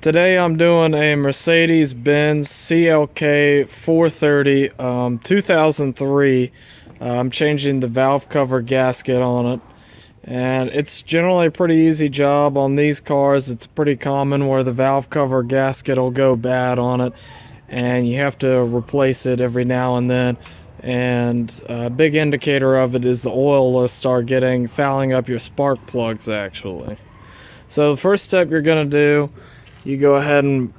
Today I'm doing a Mercedes Benz CLK 430 2003. I'm changing the valve cover gasket on it, and it's generally a pretty easy job on these cars. It's pretty common where the valve cover gasket will go bad on it, and you have to replace it every now and then. And a big indicator of it is the oil will start fouling up your spark plugs actually. So the first step you're going to do, you go ahead and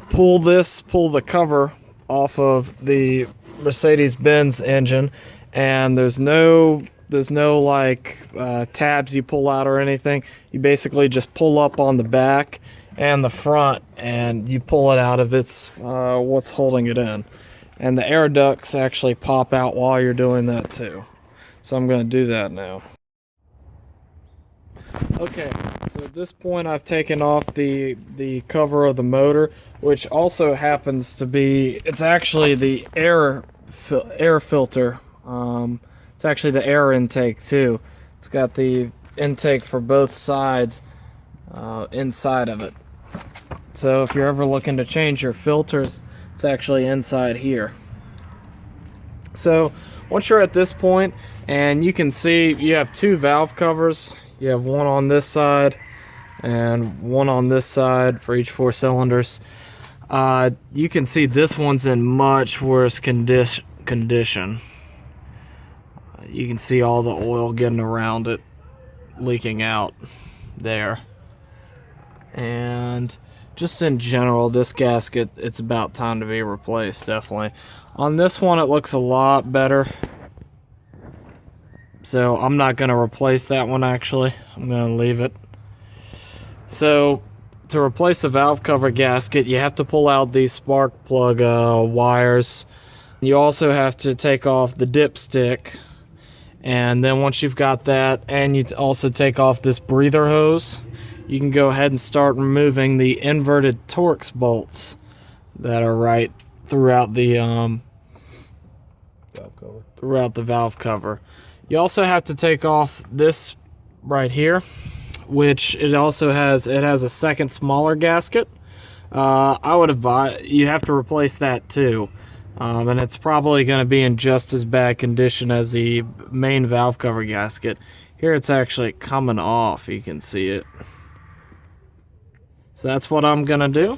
pull the cover off of the Mercedes Benz engine, and there's no like tabs you pull out or anything. You basically just pull up on the back and the front, and you pull it out of what's holding it in. And the air ducts actually pop out while you're doing that too. So I'm going to do that now. Okay, so at this point I've taken off the cover of the motor, which also happens to be, it's actually the air filter. It's actually the air intake too. It's got the intake for both sides inside of it. So if you're ever looking to change your filters, it's actually inside here. So once you're at this point, and you can see you have two valve covers. You have one on this side and one on this side for each 4 cylinders. You can see this one's in much worse condition. You can see all the oil getting around it, leaking out there. And just in general, this gasket, it's about time to be replaced, definitely. On this one, it looks a lot better. So I'm not going to replace that one actually. I'm going to leave it. So to replace the valve cover gasket, you have to pull out these spark plug wires. You also have to take off the dipstick. And then once you've got that, and you also take off this breather hose, you can go ahead and start removing the inverted torx bolts that are right throughout the valve cover. You also have to take off this right here, which it has a second smaller gasket. I would advise you have to replace that too, and it's probably going to be in just as bad condition as the main valve cover gasket. Here it's actually coming off, you can see it. So that's what I'm going to do.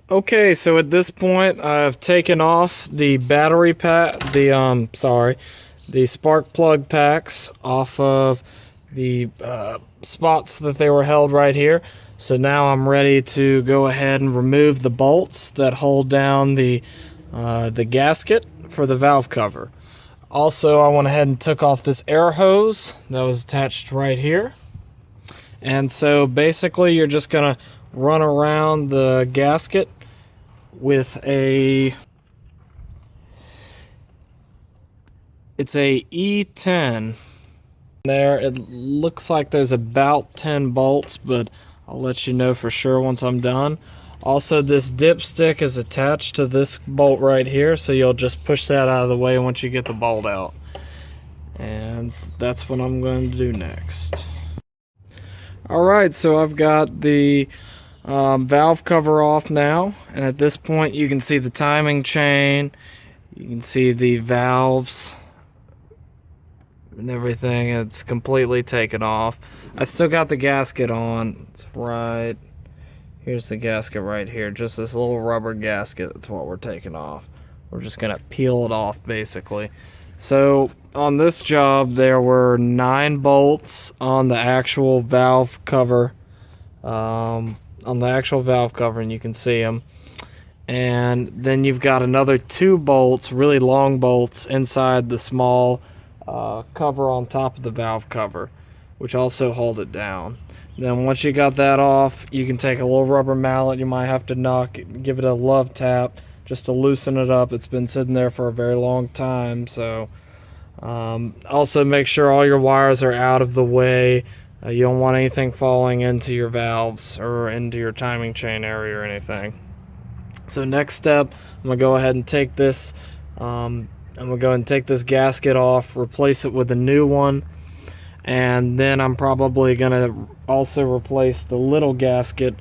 Okay, so at this point I've taken off the battery pack, the spark plug packs off of the spots that they were held right here. So now I'm ready to go ahead and remove the bolts that hold down the gasket for the valve cover. Also, I went ahead and took off this air hose that was attached right here. And so basically you're just gonna run around the gasket with it's a E10 there. It looks like there's about 10 bolts, but I'll let you know for sure once I'm done. Also, this dipstick is attached to this bolt right here, so you'll just push that out of the way once you get the bolt out. And that's what I'm going to do next. Alright, so I've got the valve cover off now, and at this point you can see the timing chain, you can see the valves and everything. It's completely taken off. I still got the gasket on. It's right here's the gasket right here, just this little rubber gasket. That's what we're taking off. We're just gonna peel it off basically. So on this job there were 9 bolts on the actual valve cover, and you can see them. And then you've got another 2 bolts, really long bolts, inside the small cover on top of the valve cover, which also hold it down. Then once you got that off, you can take a little rubber mallet. You might have to give it a love tap just to loosen it up. It's been sitting there for a very long time. So also make sure all your wires are out of the way. You don't want anything falling into your valves or into your timing chain area or anything. So next step, I'm gonna go ahead and take this gasket off, replace it with a new one, and then I'm probably gonna also replace the little gasket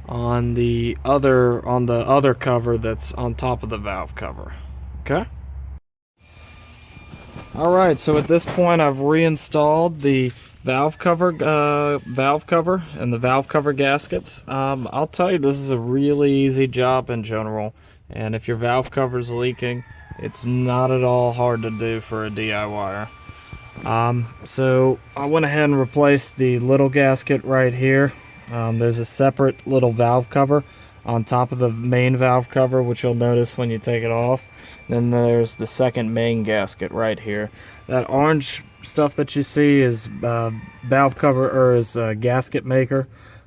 on the other cover that's on top of the valve cover. Okay. All right, so at this point I've reinstalled the valve cover and the valve cover gaskets. I'll tell you, this is a really easy job in general, and if your valve cover's leaking, it's not at all hard to do for a DIYer. So I went ahead and replaced the little gasket right here. There's a separate little valve cover on top of the main valve cover, which you'll notice when you take it off. Then there's the second main gasket right here. That orange stuff that you see is valve cover, or is gasket maker.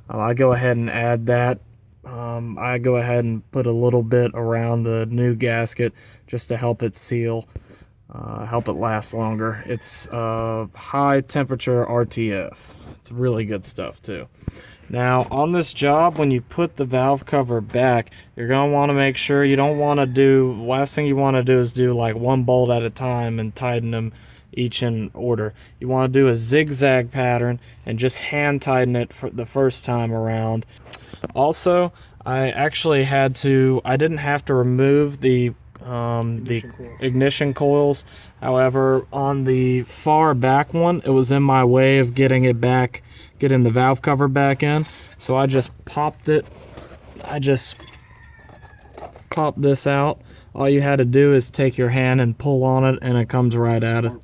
I go ahead and add that. I go ahead and put a little bit around the new gasket just to help it seal, help it last longer. It's high temperature RTF. It's really good stuff too. Now on this job, when you put the valve cover back, you're going to want to make sure you don't want to do, last thing you want to do is do like one bolt at a time and tighten them each in order. You want to do a zigzag pattern and just hand tighten it for the first time around. Also, I didn't have to remove the ignition coils. However, on the far back one, it was in my way of getting the valve cover back in. So I just popped it. I just popped this out. All you had to do is take your hand and pull on it, and it comes right out of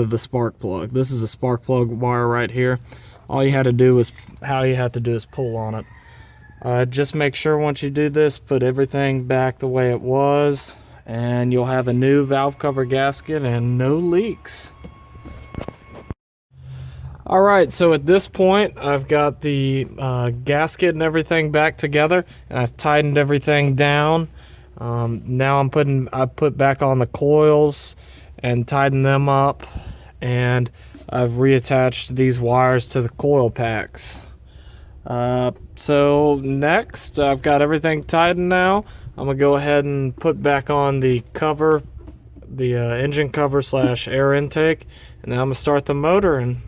the spark plug. This is a spark plug wire right here. All you had to do is pull on it. Just make sure once you do this, put everything back the way it was, and you'll have a new valve cover gasket and no leaks. Alright, so at this point I've got the gasket and everything back together, and I've tightened everything down. Now I put back on the coils and tighten them up, and I've reattached these wires to the coil packs. So next, I've got everything tightened now. I'm gonna go ahead and put back on the cover, the engine cover / air intake, and now I'm gonna start the motor, and